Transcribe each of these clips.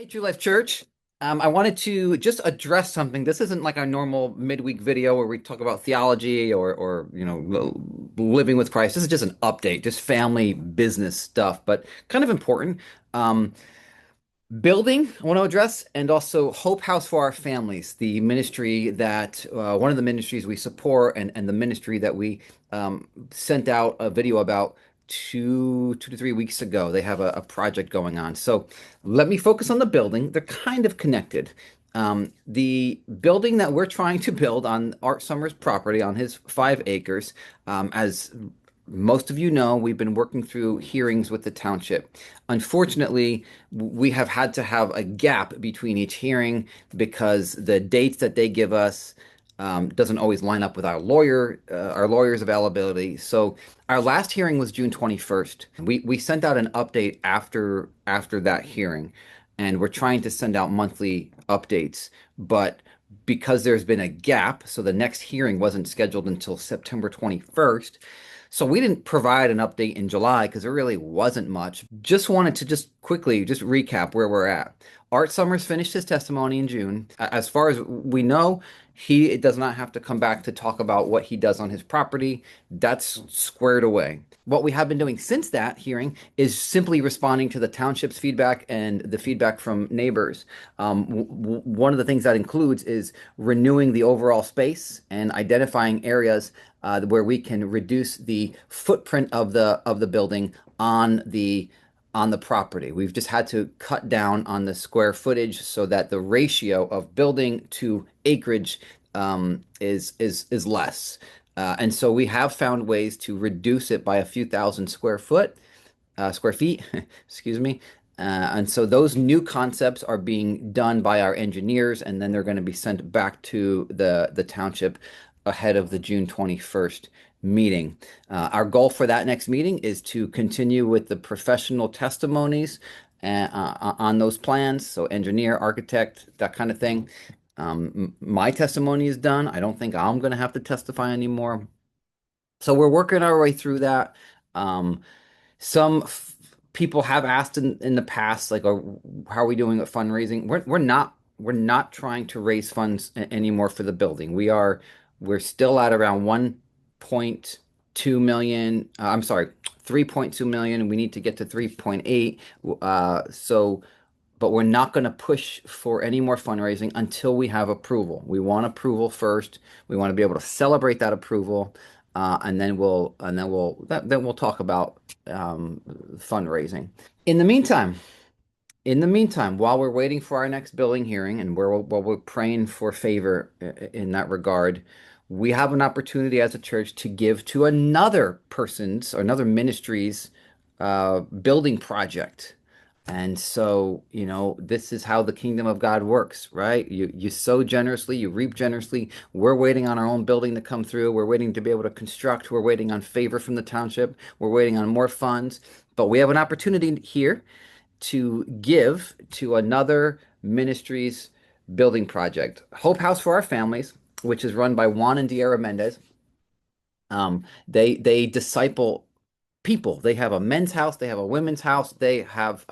Hey, True Life Church. I wanted to just address something. This isn't like our normal midweek video where we talk about theology or living with Christ. This is just an update, just family business stuff, but kind of important. Um, Building, I want to address, and also Hope House for Our Families, the ministry that one of the ministries we support, and the ministry that we sent out a video about two to 3 weeks ago. They have a project going on. So let me focus on the building. They're kind of connected. The building that we're trying to build on Art Summers' property on his 5 acres, as most of you know, we've been working through hearings with the township. Unfortunately, we have had to have a gap between each hearing because the dates that they give us doesn't always line up with our lawyer's availability. So our last hearing was June 21st. We sent out an update after that hearing, and we're trying to send out monthly updates, but because there's been a gap, so the next hearing wasn't scheduled until September 21st. So we didn't provide an update in July because there really wasn't much. Just wanted to just quickly just recap where we're at. Art Summers finished his testimony in June. As far as we know, he does not have to come back to talk about what he does on his property. That's squared away. What we have been doing since that hearing is simply responding to the township's feedback and the feedback from neighbors. One of the things that includes is renewing the overall space and identifying areas where we can reduce the footprint of the building on the property. We've just had to cut down on the square footage so that the ratio of building to acreage is less. And so we have found ways to reduce it by a few thousand square feet, excuse me. And so those new concepts are being done by our engineers, and then they're going to be sent back to the township ahead of the June 21st meeting. Our goal for that next meeting is to continue with the professional testimonies on those plans. So engineer, architect, that kind of thing. My testimony is done. I don't think I'm going to have to testify anymore. So we're working our way through that. Um, some people have asked in the past, like, how are we doing with fundraising? We're not trying to raise funds anymore for the building. We're still at around 1.2 million. I'm sorry, 3.2 million. We need to get to 3.8. But we're not going to push for any more fundraising until we have approval. We want approval first. We want to be able to celebrate that approval, and then we'll talk about fundraising. In the meantime, while we're waiting for our next billing hearing and while we're praying for favor in that regard, we have an opportunity as a church to give to another person's or another ministry's building project. And so, this is how the kingdom of God works, right? You sow generously, you reap generously. We're waiting on our own building to come through. We're waiting to be able to construct. We're waiting on favor from the township. We're waiting on more funds. But we have an opportunity here to give to another ministry's building project. Hope House for Our Families, which is run by Juan and Diera Mendez. They disciple people. They have a men's house, they have a women's house, they have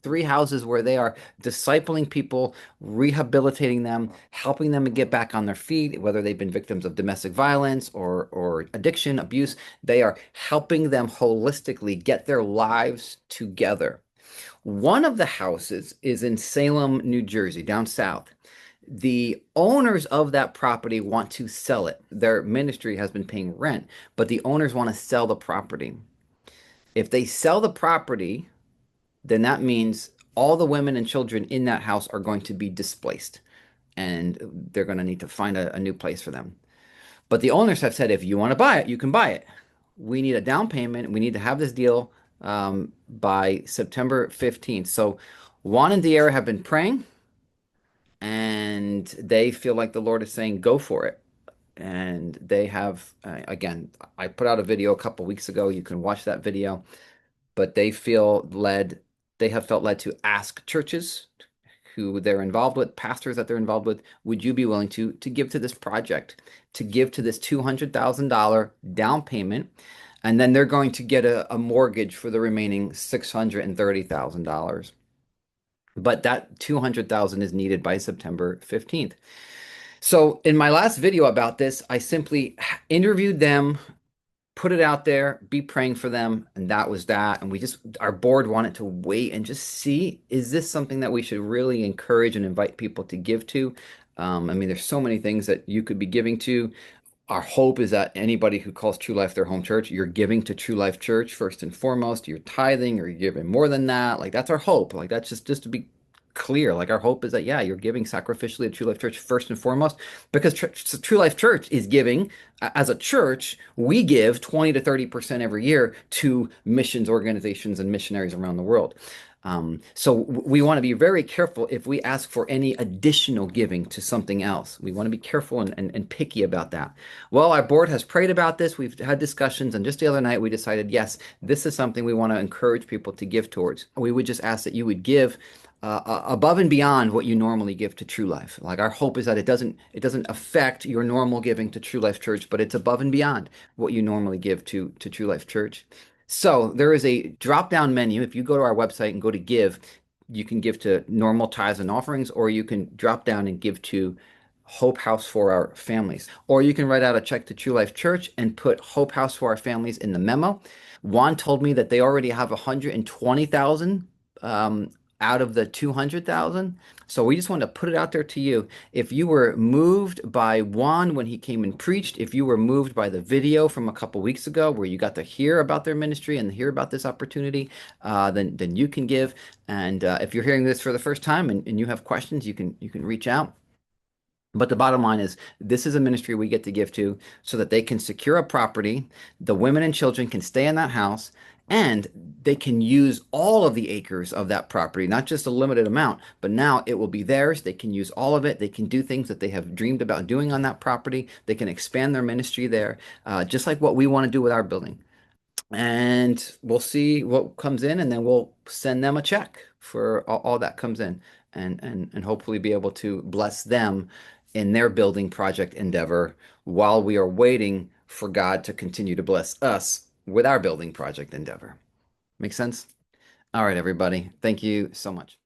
3 houses where they are discipling people, rehabilitating them, helping them to get back on their feet, whether they've been victims of domestic violence or addiction, abuse. They are helping them holistically get their lives together. One of the houses is in Salem, New Jersey, down south. The owners of that property want to sell it. Their ministry has been paying rent, but the owners want to sell the property. If they sell the property, then that means all the women and children in that house are going to be displaced, and they're going to need to find a new place for them. But the owners have said, if you want to buy it, you can buy it. We need a down payment. We need to have this deal by September 15th. So Juan and Diera have been praying, and they feel like the Lord is saying, go for it. And they have, again, I put out a video a couple weeks ago. You can watch that video. But they have felt led to ask churches who they're involved with, pastors that they're involved with, would you be willing to give to this project, to give to this $200,000 down payment, and then they're going to get a mortgage for the remaining $630,000. but that 200,000 is needed by September 15th. So in my last video about this, I simply interviewed them, put it out there, be praying for them, and that was that. And we just, our board wanted to wait and just see, is this something that we should really encourage and invite people to give to? I mean, there's so many things that you could be giving to. Our hope is that anybody who calls True Life their home church, you're giving to True Life Church first and foremost. You're tithing or you're giving more than that. Like that's our hope. Like that's just to be clear. Like our hope is that yeah, you're giving sacrificially to True Life Church first and foremost because True Life Church is giving as a church. We give 20 to 30% every year to missions organizations and missionaries around the world. So we want to be very careful if we ask for any additional giving to something else. We want to be careful and picky about that. Well, our board has prayed about this. We've had discussions, and just the other night we decided, yes, this is something we want to encourage people to give towards. We would just ask that you would give above and beyond what you normally give to True Life. Like our hope is that it doesn't affect your normal giving to True Life Church, but it's above and beyond what you normally give to True Life Church. So there is a drop-down menu. If you go to our website and go to give, you can give to normal tithes and offerings, or you can drop down and give to Hope House for Our Families. Or you can write out a check to True Life Church and put Hope House for Our Families in the memo. Juan told me that they already have 120,000 out of the 200,000. So we just want to put it out there to you. If you were moved by Juan when he came and preached, if you were moved by the video from a couple weeks ago where you got to hear about their ministry and hear about this opportunity, then you can give. And if you're hearing this for the first time and you have questions, you can reach out. But the bottom line is, this is a ministry we get to give to so that they can secure a property, the women and children can stay in that house, and they can use all of the acres of that property, not just a limited amount, but now it will be theirs. They can use all of it. They can do things that they have dreamed about doing on that property. They can expand their ministry there, just like what we want to do with our building. And we'll see what comes in, and then we'll send them a check for all that comes in, and hopefully be able to bless them in their building project endeavor while we are waiting for God to continue to bless us with our building project endeavor. Make sense? All right, everybody. Thank you so much.